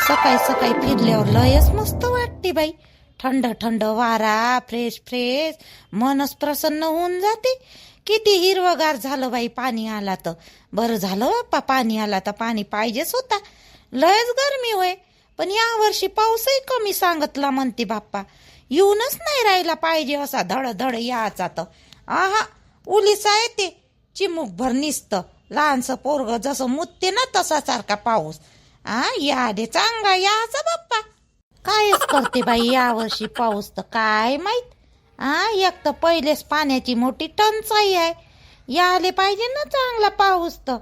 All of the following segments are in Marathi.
सकाळी सकाळी फिरल्यावर लयच मस्त वाटते बाई. थंड थंड वारा, फ्रेश फ्रेश, मनच प्रसन्न होऊन जाते. किती हिरवगार झालं बाई पाणी आला तर. बरं झालं बाप्पा पाणी आला तर. पाणी पाहिजेच होता. लयच गरमी होय. पण यावर्षी पाऊसही कमी सांगितला म्हणते बाप्पा. येऊनच नाही राहिला पाहिजे असा धडधड याचा तर. आहा उलिसा येते चिमुकभर निसतं. लहानसं पोरग जसं मुतते ना तसा सारखा पाऊस. या दे चांगला याचा बाप्पा. कायच करते बाई यावर्षी पाऊस तर काय माहित. एक तर पहिलेच पाण्याची मोठी टंचाई आहे. याले पाहिजे ना चांगला पाऊस तर.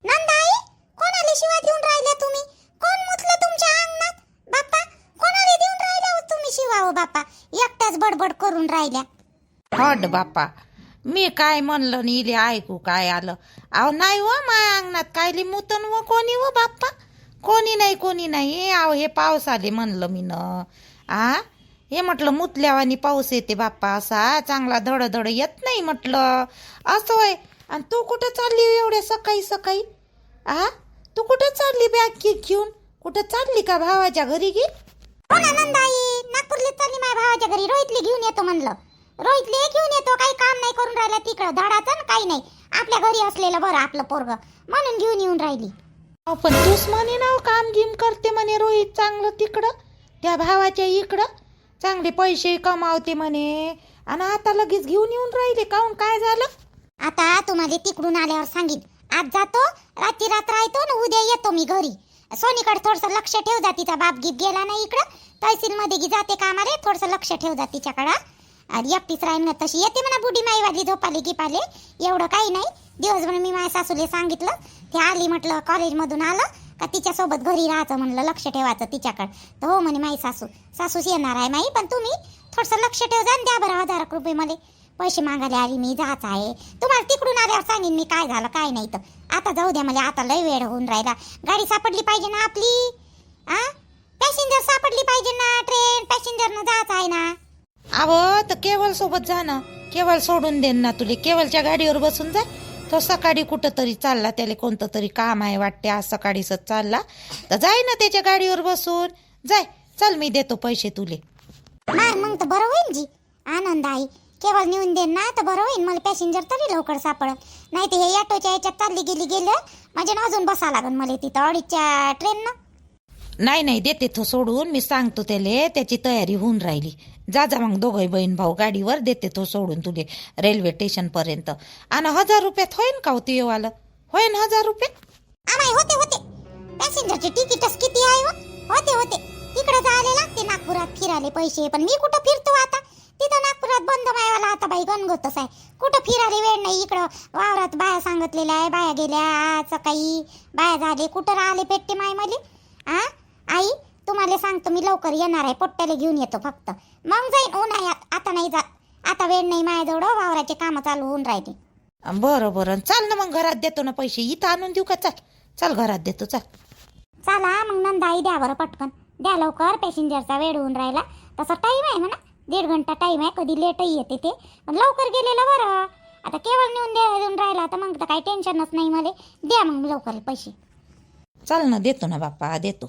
नंदाई कोणाला शिवा देऊन राहिल्या तुम्ही? कोण मुतलं तुमच्या अंगणात? बाप्पा कोणाला देऊन राहिल्या हो तुम्ही शिवा? हो बाप्पा एकटाच बडबड करून राहिल्या. हट बाप्पा मी काय म्हणलं नी इले ऐकू काय आलं. अहो नाही व माया अंगणात कायली मुतन व कोणी व बाप्पा. कोणी नाही. अहो हे पाऊस आले म्हणलं मी न. हे म्हटलं मुतल्यावानी पाऊस येते बाप्पा असा चांगला धडधड येत नाही म्हटलं असं होय. आणि तू कुठं चालली एवढ्या सकाळी सकाळी? तू कुठं चालली बॅग घेऊन? कुठं चालली का भावाच्या घरी गे? हो ना नंदाई नागपूरला चालली माझ्या भावाच्या घरी. रोहितले घेऊन येतो म्हणलं. रोहितले घेऊन येतो. काही काम नाही करून राहिला तिकडं धडाचं ना काही नाही. आपल्या घरी असलेलं बरं आपलं पोरग म्हणून घेऊन येऊन राहिली. पण तूच म्हणे ना काम गिम करते म्हणे रोहित चांगलं तिकडं त्या भावाच्या इकडं. चांगले पैसे कमावते म्हणे. आणि आता लगेच घेऊन येऊन राहिले काहून काय झालं? आता तुम्हाला तिकडून आल्यावर सांगीन. आज जातो रात्री रात्र राहतो ना उद्या येतो मी घरी. सोनीकडे थोडस लक्ष ठेव जा. तिचा बाप गिप गेला नाही इकडं तहसील मध्ये की जाते कामाले. थोडस लक्ष ठेव जा तिच्याकडं. आणि एकटीच राहीन ना तशी येते म्हणा बुढी माईवाली झोपाले गिपाले. एवढं काही नाही. दिवसभर मी माझ्या सासूले सांगितलं. ते आली म्हटलं कॉलेजमधून आलं का तिच्यासोबत घरी राहायचं म्हणलं लक्ष ठेवायचं तिच्याकडे. तर हो म्हणे माई सासूच येणार आहे माई. पण तुम्ही थोडंसं लक्ष ठेव जा. द्या बरं 1000 रुपये मला. पैसे मागायला आली मी जायचं आहे. तुम्हाला तिकडून आल्यावर सांगेन मी काय झालं काय नाही तर. आता जाऊ द्या मला. आता लय वेळ होऊन राहिला. गाडी सापडली पाहिजे ना आपली. पॅसेंजर सापडली पाहिजे ना. ट्रेन पॅसेंजरनं जायचं आहे ना. अहो तर केवळ सोबत जा ना. केवळ सोडून देन ना तुले. केवळच्या गाडीवर बसून जा. तो सकाळी कुठं तरी चालला. त्याला कोणतं तरी काम आहे वाटते आज सकाळीच चालला तर जाय ना त्याच्या गाडीवर बसून. जाय चल मी देतो पैसे तुले. मग तर बरं होईल जी. आनंद आहे. केवळ नेऊन देईन ना तर बरं होईल. मला पॅसेंजर तरी लवकर सापडल. नाही तर हे ऑटोच्या याच्यात चालली गेलं म्हणजे ना अजून बसा लागेल मला तिथं 2:30च्या ट्रेननं. नाही देते तो सोडून. मी सांगतो त्याले त्याची तयारी होऊन राहिली. जा मग दोघे बहीण भाऊ गाडीवर देते तो सोडून तुले रेल्वे स्टेशन पर्यंत. आणि 1000 रुपयात होईन का होते येवालं? होईन 1000 रुपये. होते पॅसेंजरचे तिकीटच किती आहे? होते तिकडे जायला लागते नागपुरात फिरायला पैसे. पण मी कुठं फिरतो आता. तिथं नागपुरात बंद मायवाला आता बाई गणगोतच आहे. कुठं फिरायला वेळ नाही. इकडं वावरात बाया सांगितलेल्या आहे. बाया गेल्या आज सकाळी. बाया झाले कुठं राहिले पेटते माय मले. आई तुम्हाला सांगतो मी लवकर येणार आहे. पोट्ट्याला घेऊन येतो फक्त. मग जाईन उन्हाळ्यात. आता नाही जात. आता वेळ नाही माझ्याजवळ. वावराचे काम चालू होऊन राहिले. बरं चाल ना मग घरात देतो ना पैसे. इथं आणून देऊ का? चल घरात देतो चल. चला मग नंदाई द्या बरं पटकन. द्या लवकर. पॅसेंजरचा वेळ होऊन राहिला. तसा टाईम आहे म्हणा. 1.5 घंटा टाईम आहे. कधी लेटही येते ते. पण लवकर गेलेलं बरं. आता केवळ नेऊन देऊन राहिला तर मग तर काही टेन्शनच नाही मला. द्या मग लवकर पैसे. चल ना देतो ना बाप्पा देतो.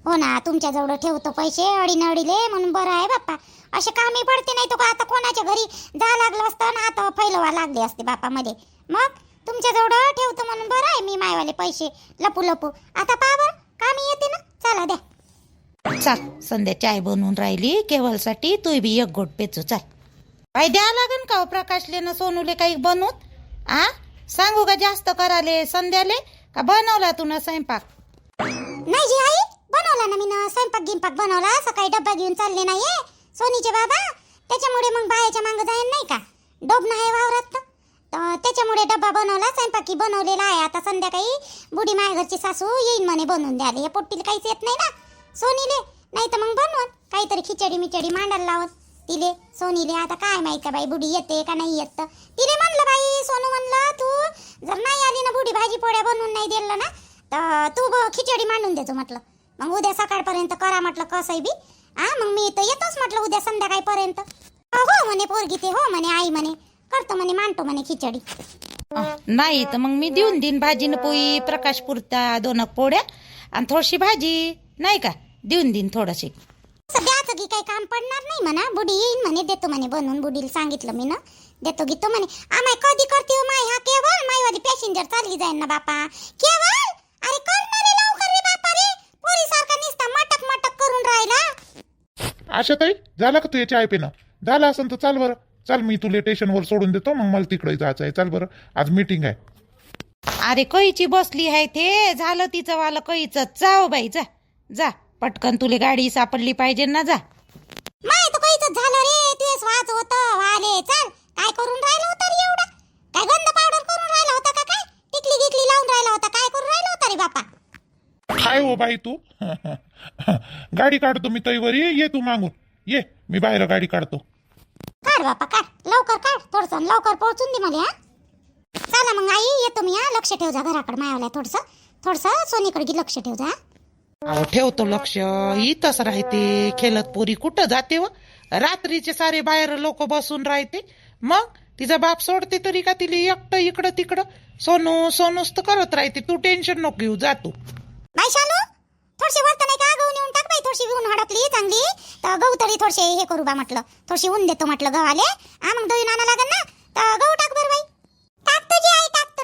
हो ना तुमच्याजवळ ठेवतो पैसे अडीनडीले म्हणून बरं आहे बाप्पा. असे कामी पडते नाही तो का आता कोणाच्या घरी जा लागलं असतं ना. आता फैलवा लागले असते बापा मध्ये. मग तुमच्याजवळ ठेवतो म्हणून बरं आहे मी मायवाले पैसे लपू. आता पहा बरं कामी येते ना. चला द्या. चल संध्या चाय बनवून राहिली केवळसाठी. तू बी एक घोट पेचू चल. काय द्या लागन का प्रकाशले ना सोनूले काही बनवून? सांगू का जास्त कराले संध्याले का बनवला तू ना स्वयंपाक? नाही जी आई बनवला ना मी ना स्वयंपाक गिंपाक बनवला. सकाळी डब्बा घेऊन चालले नाहीये सोनीचे बाबा. त्याच्यामुळे मग बायाच्या मागं जाईन नाही का. डोब नाही वावरात तर त्याच्यामुळे डब्बा बनवला. स्वयंपाकी बनवलेला आहे. आता संध्याकाळी बुढी मायघरची सासू येईन म्हणे बनवून द्याले. या पोट्टीला काहीच येत नाही ना सोनीले. नाही तर मग बनवत काहीतरी खिचडी मिचडी मांडायला लावत तिले सोनीले. आता काय माहित का बाई बुढी येते का नाही येत. तिने म्हणलं बाई सोनू म्हणलं तू जर नाही आली ना बुढी भाजी पोळ्या बनवून नाही दिलं ना तर तू खिचडी मांडून देतो म्हटलं. मग उद्या सकाळपर्यंत करा म्हटलं कसंही बी. मग मी तर येतोच म्हटलं उद्या संध्याकाळपर्यंत. हो म्हणे पोरगी ते. हो म्हणे आई म्हणे करतो म्हणे मांडतो म्हणे खिचडी. नाही तर मग मी देऊन देईन भाजी न पोळी प्रकाश पुरता 2 पोळ्या आणि थोडीशी भाजी नाही का, देऊन देईन थोडंसे. सध्याचं की काही काम पडणार नाही म्हणा. बुडी येईन म्हणे, देतो म्हणे बनवून. बुडीला सांगितलं मी ना, देतो गीतो म्हणे. आम्ही कधी करते हो माय, हा केवळ माईवाली पॅसेंजर चालली जाईन ना बापा. केवळ अरे कर ना रे लवकर रे बापा रे, पोरी सारखा निसता मटक मटक करून राहिला. आशाताई, झाला का तू चाय पिणं? झालं असेल तर चाल बरं, चाल मी तुला स्टेशनवर सोडून देतो, मग मला तिकडे जायचं आहे. चाल बरं, आज मीटिंग आहे. अरे कईची बसली आहे ते, झालं तिचं वालं कईचं. जाओ बाई, जा जा पटकन, तुले गाडी सापडली पाहिजे ना, जा. माय तो काहीच झालं रे, तुझेच वाच होतं वाले. चल, काय करून राहिला होता रे एवढा? काय गंध पावडर करून राहिला होता का? काय टिकली गिकली लावून राहिला होता? काय करून राहिला होता रे बापा? काय हो बाई तू? गाडी काढतो मी तैवर, ये तू मागून ये, मी बाहेर गाडी काढतो. काढ बापा काढ, लवकर काढ, थोडस लवकर पोहोचून दे मला. हा चला मग आई, येतो मी. हा लक्ष ठेव जा घराकडे मायावल्या, थोडस सोनीकडे लक्ष ठेव जा. अहो ठेवतो लक्ष, इथंच राहते खेळत. पोरी कुठं जाते व? रात्रीचे सारे बाहेर लोक बसून राहते. मग तिचा बाप सोडते तरी का तिला एकटं इकडं तिकडं? सोनूच तर करत राहते. तू टेन्शन नको घेऊ, जा तू. बाई शालू, थोडीशी वरत नाही का गहू नेऊन टाक बाई. थोडीशी ऊन हडकली चांगली तर गहू तरी थोडसे हे करू बा म्हटलं. थोडीशी ऊन देतो म्हटलं गव्हाले. हा मग दळून आणा लागेल ना, तर गहू टाक बरं बाई. टाकतो जी आई, टाकतो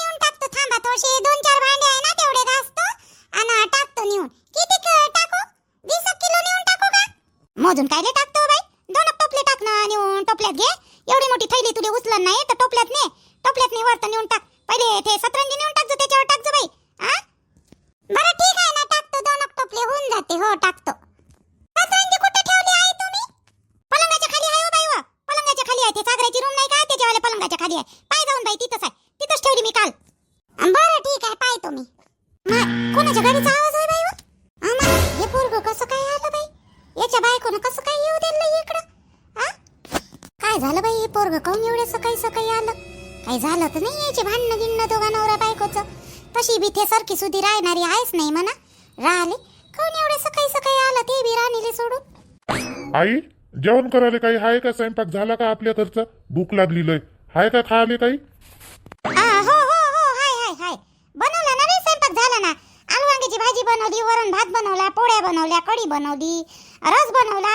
नेऊन टाकतो. थांबा, थोडीशी 2-4 भांडे आहे ना, तेवढे घासतो आणि टाकतो नेऊन. किती टाकू? 20 किलो नेऊन टाकू का? मोजून कायले टाकतो बाई? 2 टोपले टाक ना नेऊन. टोपल्यात घे, एवढी मोठी थैली तुला उचलन नाही तर टोपल्यात ने वरत नेऊन टाक. पहिले ते सतरंजी नेऊन टाकजो, त्याच्यावर टाकजो बाई. हा बरं ठीक आहे ना, टाकतो. 2 टोपले होऊन जाते. हो टाकतो. सतरंजी कुठे ठेवली आहे तुम्ही? पलंगाच्या खाली आहे हो बाई. व पलंगाच्या खाली आहे. ते सागराची रूम नाही का, त्याच्यावाले पलंगाच्या खाली आहे. पाय जाऊन बाई, तिथंच आहे. तिथंच ठेवली मी काल. बरं ठीक आहे, पाय तुम्ही. कोणाच्या गाडीचा आवाज आहे बाई? आम्हाला हे पोरग कसं काय आलं बाई? याच्या बायकोनं कसं काय येऊ दिलं इकडं? हा काय झालं बाई? हे पोरग काऊन एवढे सकाळी आलं? काही झालं तर नाही याचे भांडणं गिणणं दोघा नवरा बायकोचं? तशी बी ते सारखी सुधी राहणारी आहेच नाही म्हणा. राहिले काऊन एवढे सकाळी आलं, ते बी राणीले सोडून? आई, जेवण करायला काही आहे का? स्वयंपाक झाला का आपल्या घरचा? भूक लागली लय, आहे का खायला काही? हो हाय बनवला ना रे, स्वयंपाक झाला ना. आलू वांग्याची भाजी बनवली, वरण भात बनवला, पोळ्या बनवल्या, कढी बनवली, रस बनवला.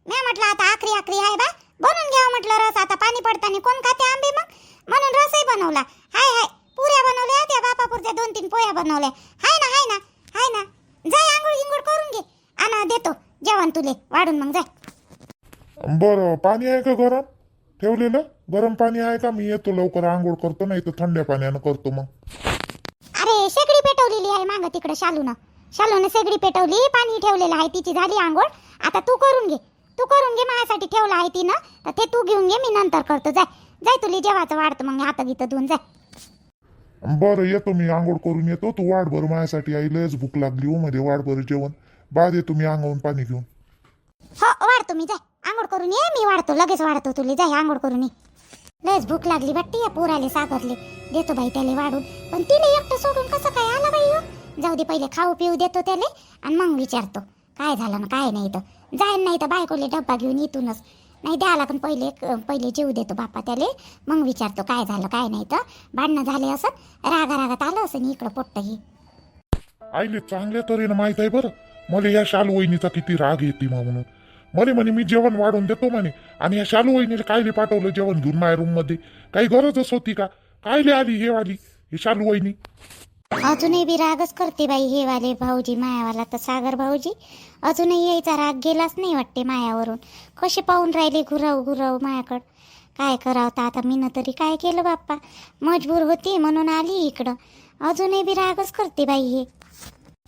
मी म्हटलं आता आखरी आहे बा, बनवून घ्यावं म्हटलं रस. आता पाणी पडताना कोण खाते आंबे मग, म्हणून रसही बनवला. हाय पुऱ्या बनवल्या, त्या बापापूरच्या 2-3 पोळ्या बनवल्या. हाय ना जाय, आंघोळ करून घे आणि देतो जेवण तुले वाढून. मग जाय. बरं, पाणी आहे का गरम ठेवलेलं? गरम पाणी आहे का? मी येतो लवकर, आंघोळ करतो, नाही तर थंड्या पाण्यानं करतो मग. अरे शेगडी पेटवलेली आहे मागं तिकडे. शालूनं शेगडी पेटवली, पाणी ठेवलेलं आहे, तिची झाली आंघोळ. आता तू करून घे माझ्यासाठी ठेवलं आहे तिनं, तर ते तू घेऊन घे, मी नंतर करतो. जाय तुला जेवायचं वाढतं, मग हात गीत धुवून जाय. बरं येतो मी, आंघोळ करून येतो. तू वाढ बरं माझ्यासाठी, आई लयच भूक लागली हो मध्ये. वाढ बरं जेवण, बाद येतो मी अंगावून पाणी घेऊन. हो वाढतो मी, जाय आंघोळ करून ये. मी वाढतो, लगेच वाढतो तुला. जाय आंघोळ करून ये. लयच भूक लागली वाटते या पोराले सागरले. देतो बाई त्याले वाढून, पण तिने एकटं सोडून कसं काय आला बाई हो? जाऊ दे, पहिले खाऊ पिऊ देतो त्याले आणि मग विचारतो काय झालं ना काय नाही. तर जाईन नाही तर बायकोले डब्बा घेऊन इथूनच. नाही द्याला पण पहिले जेवू देतो बापा त्याले, मग विचारतो काय झालं काय नाही. तर भांडणं झाले असं, रागात आलं असं इकडं पोट्ट हे. आईले चांगल्या तऱ्हेनं माहित आहे बरं मला या शालू वहिनीचा किती राग येते म्हणून. म्हणे मी जेवण वाढून देतो म्हणे, आणि या शालू वहिनीला कायले पाठवलं जेवण घेऊन माझ्या रूम मध्ये? काही गरजच होती का? कायले आली हे शालू वहिनी? अजूनही बी रागच करते बाई हे वाले भाऊजी, मायावाला तर सागर भाऊजी. अजूनही यायचा राग गेलाच नाही वाटते मायावरून. कसे पाहून राहिले घुराव मायाकडं. काय करावं तर आता, मीनं तरी काय केलं बाप्पा? मजबूर होती म्हणून आली इकडं. अजूनही बी रागच करते बाई हे.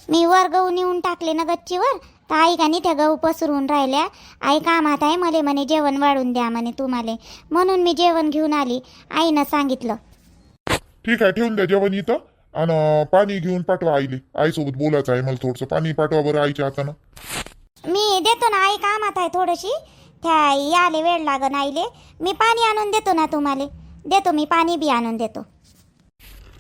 मी वर गहू नेऊन टाकले ना गच्चीवर, तर आई का नाही त्या गहू पसरून राहिल्या. आई कामात आहे, मले म्हणे जेवण वाढून द्या म्हणे तुम्हाला, म्हणून मी जेवण घेऊन आली. आईनं सांगितलं. ठीक आहे, ठेवून द्या जेवण इथं, आणि पाणी घेऊन पाठवा आईले. आईसोबत बोलायचं आहे मला, थोडंसं पाणी पाठवा बरं आईच्या हातानं. मी देतो ना, आई कामात आहे थोडीशी, त्या याले वेळ लागन आईले. मी पाणी आणून देतो ना तुम्हाला, देतो मी पाणी बी आणून देतो.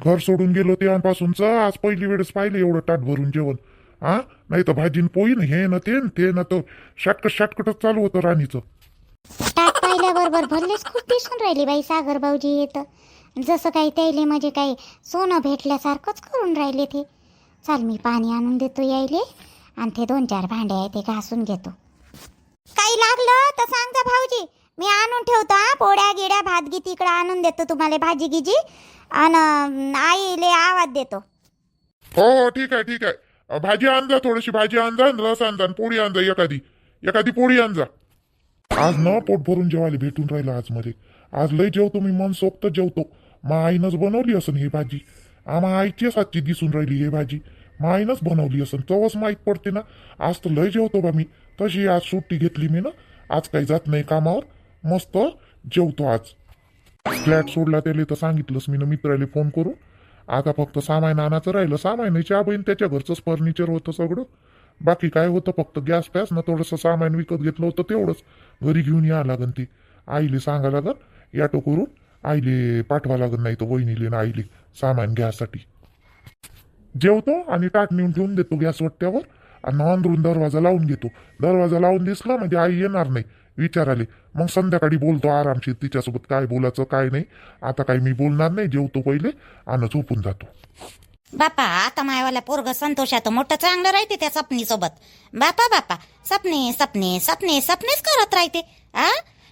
घर सोडून गेलो तेव्हापासूनच आज पहिली वेळेस पाहिलं एवढं ताट भरून जेवण. हा नाही तर भाजीन पोई ना हे ना ते ना, तो शाटकटच चालू होतं राणीचं. ताट पाहिल्याबरोबर भरलेच खूप दिसून राहिली बाई सागर भाऊजी. येतं जसं काही त्याले म्हणजे काही सोनं भेटल्यासारखंच करून राहिले ते. चल मी पाणी आणून देतो यायले आणि ते 2-4 भांडे आहे ते घासून घेतो. काही लागलं तर सांगता भाऊजी, मी आणून ठेवतो. पोळ्या गिड्या भात गी तिकडं आणून देतो तुम्हाला, भाजी गिजी, आणि आईले आवाज देतो. हो हो ठीक आहे ठीक आहे. भाजी आणजा, थोडीशी भाजी आणजा, रस आणजा, पोळी आणजा, एखादी पोळी आणजा. आज न पोट भरून जेवायला भेटून राहिलं आज मध्ये. आज लय जेवतो मी, मन सोबत जेवतो. मा आईनंच बनवली असन ही भाजी, आम्हा आईचीच हातची दिसून राहिली ही भाजी. मा आईनंच बनवली असन, तेव्हाच माहीत पडते ना. आज तर लय जेवतो बा मी. तशी आज सुट्टी घेतली मी ना, आज काही जात नाही कामावर, मस्त जेवतो आज. फ्लॅट सोडला त्याला तर सांगितलंच मी ना मित्राला फोन करून. आता फक्त सामान आणायचं राहिलं. सामान चहा बहीण त्याच्या घरचंच फर्निचर होतं सगळं, बाकी काय होतं फक्त गॅस पॅस ना थोडंसं सामान विकत घेतलं होतं तेवढंच. घरी घेऊन या लागन ते, आईले सांगा लागन ॲटो करून आईले पाठवा लागन, नाही तर वहिनीले ना आईले सामान घ्यासाठी. जेवतो आणि ताट नेऊन ठेवून देतो गॅस वट्ट्यावर आणि अंदरून दरवाजा लावून घेतो. दरवाजा लावून दिसला म्हणजे आई येणार नाही विचाराले. मग संध्याकाळी बोलतो आरामशीर तिच्यासोबत, काय बोलायचं काय नाही. आता काही मी बोलणार नाही, जेवतो पहिले आणि झोपून जातो. बापा आता मायवाला पोरग संतोषात मोठं चांगलं राहते त्या सपनी सोबत. बापा सपने सपने सपने सपनेच करत राहते.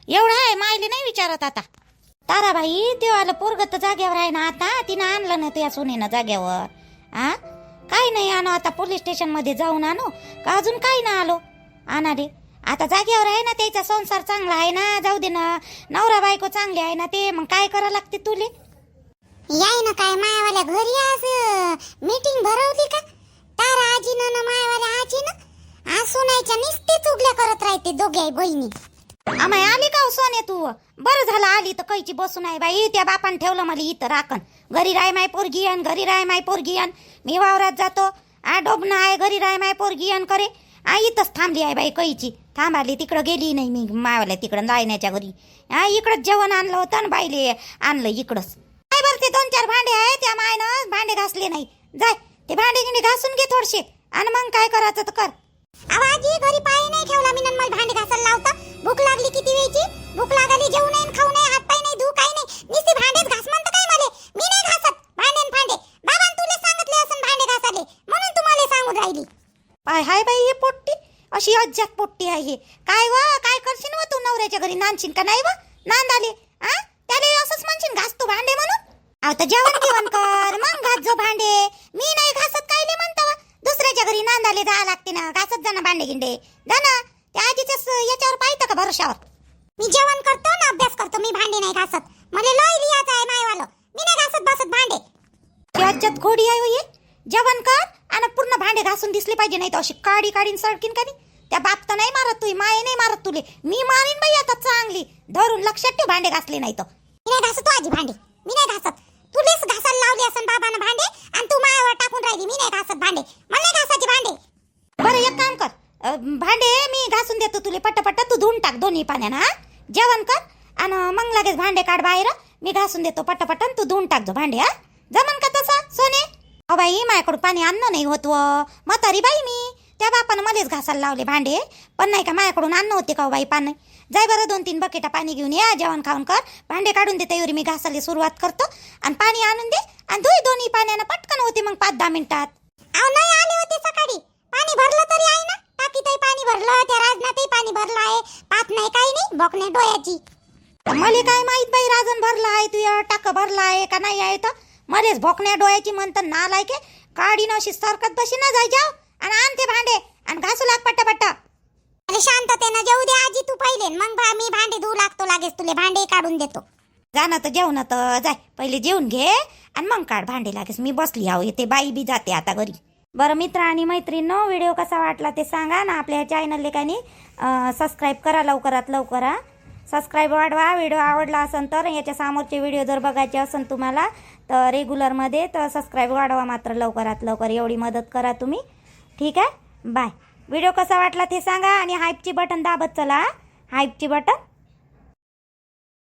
एवढं आहे मायले नाही विचारत. आता ताराबाई देवाला पोरग तर जाग्यावर आहे ना, आता तिनं आणलं ना त्या सुनेनं जाग्यावर. काय नाही आणू आता, पोलीस स्टेशन मध्ये जाऊन आणू का अजून काही ना आलो आणा रे. आता जागेवर आहे ना, त्याचा संसार चांगला आहे ना, जाऊ दे ना. नवरा बायको चांगले आहे ना ते, मग काय करावं लागते तुले. याय ना काय मायावाल्या घरी आज मीटिंग भरवली का तारा आजीनं ना मायावाल्या आजीनं. आज सुनायच्या नुसते चुगल्या करत राहते दोघे बहिणी. आम्ही आली का सोने तू? बरं झालं आली तर कैची बसून आहे बाई. त्या बापान ठेवलं मला इथं राखण. घरी राय माय पोरगी आण, घरी राय माय पोरगी आण. मी वावरात जातो, डोबणं आहे, घरी राय माय पोरगी आण करे. इथंच थांबली आहे बाई कैची. थांबाली तिकडं गेली नाही मी मावाल्या तिकडं लायण्याच्या घरी. इकडंच जेवण आणलं होतं ना बाईले आणलं इकडंच. काय बरं ते 2-4 भांडे आहे त्या मायनं भांडे घासले नाही. जाय ते भांडे गिंडे घासून घे थोडशे आणि मग काय करायचं तर कर. आवाजी घरी पाय नाही ठेवला मी, मला भांडे घासायला लावता. भूक लागली किती वेळची, भूक लागली जेवू नाही खाऊ नाही, हात पाय नाही धू काही नाही, नुसती भांडेच घास म्हणतं काय मला. मी नाही घासत भांडे भांडे. बाबांनी तुला सांगितले असं भांडे घासाले म्हणून तुम्हाला सांगून राहिली. पाय हाय बाई हे पोट्टी, अशी अज्जात पोट्टी आहे. काय वा काय करशील व तू नवऱ्याच्या घरी नांदशील का नाही व? नांदाले त्याला असंच म्हणशील घास तू भांडे म्हणून. आता जेवण कर मग घास जो भांडे. मी नाही घासत कायले म्हणता वा? दुसऱ्याच्या घरी नांदाले जावं लागते ना, घासत जा ना भांडे गिंडे जा ना. त्या आजीच्याच याच्यावर पाहिजे का भरोशावर? मी जेवण करतो ना अभ्यास करतो, मी भांडे नाही घासत. मला लय लिहायचं आहे मायवालं, मी नाही घासत बसत भांडे. ती अज्जात घोडी आहे हो ये. जेवण कर आणि पूर्ण भांडे घासून दिसले पाहिजे, नाही तर अशी काडी काढीन सडकीन का नाही. त्या बाप तर नाही मारत तुही, माये नाही मारत तुले. मी मारीन बाई आता चांगली धरून. लक्षात ठेव भांडे घासले नाही तर. मी नाही घासत आजी भांडे, मी नाही घासत. तुलेच घासायला लावले असं बाबांना भांडे आणि तू मायावर टाकून राहिली. मी नाही घासत भांडे, मला नाही घासायचे भांडे. बरं एक काम कर, भांडे मी घासून देतो तुले पटापट. तू धुवून टाक दोन्ही पाण्यानं. जेवण कर आणि मग लगेच भांडे काढ बाहेर. मी घासून देतो पटापट, तू धुवून टाक जो भांडे. जमन का तसा सोने? बाई माझ्याकडून पाणी आणणं नाही होत व. म्हातारी बाई मी, त्या बापानं मलाच घासायला लावले भांडे. पण नाही का माझ्याकडून आणणं होते का बाई पाणी? जाय बरं 2-3 बकेटा पाणी घेऊन या, जेवण खाऊन कर, भांडे काढून दे. त्यावर मी घासायला सुरुवात करतो आणि पाणी आणून दे आणि धुई दोन्ही पाण्यानं पटकन होते मग 5-10 मिनिटात. अहो नाही आले होते सकाळी, पाणी भरलं तरी आहे ना. टाकीतही पाणी भरलं, त्या राजनातही पाणी भरलं आहे. पात नाही काही नाही, भोकणे डोळ्याची. मला काय माहित बाई राजन भरला आहे तुझ्या टाक भरला आहे का नाही आहे तर. मलेच भोकण्या डोळ्याची म्हणतात ना लायके. काढीन अशी सरकत बशी ना जाय जाव आणि आणते भांडे आणि घासू लाग पट्टा. अरे शांततेनं जेवू दे आजी तू पहिले, मग मी भांडे धुवू लागतो लागेच. तुले भांडे काढून देतो. जाणं तर जेवण तर जाय, पहिले जेवून घे आणि मग काढ भांडे लागेच. मी बसली आहो येते, बाई बी जाते आता घरी. बरं मित्र आणि मैत्रिणींनो, व्हिडिओ कसा वाटला ते सांगा ना. आपल्या चॅनलले काही सबस्क्राईब करा लवकरात लवकर. सबस्क्राईब वाढवा. व्हिडिओ आवडला असेल तर, याच्या समोरचे व्हिडिओ जर बघायचे असेल तुम्हाला तर रेग्युलरमध्ये, तर सबस्क्राईब वाढवा मात्र लवकरात लवकर. एवढी मदत करा तुम्ही. ठीक आहे, बाय. व्हिडिओ कसा वाटला ते सांगा आणि हाईपची बटन दाबत चला. हाईपची बटन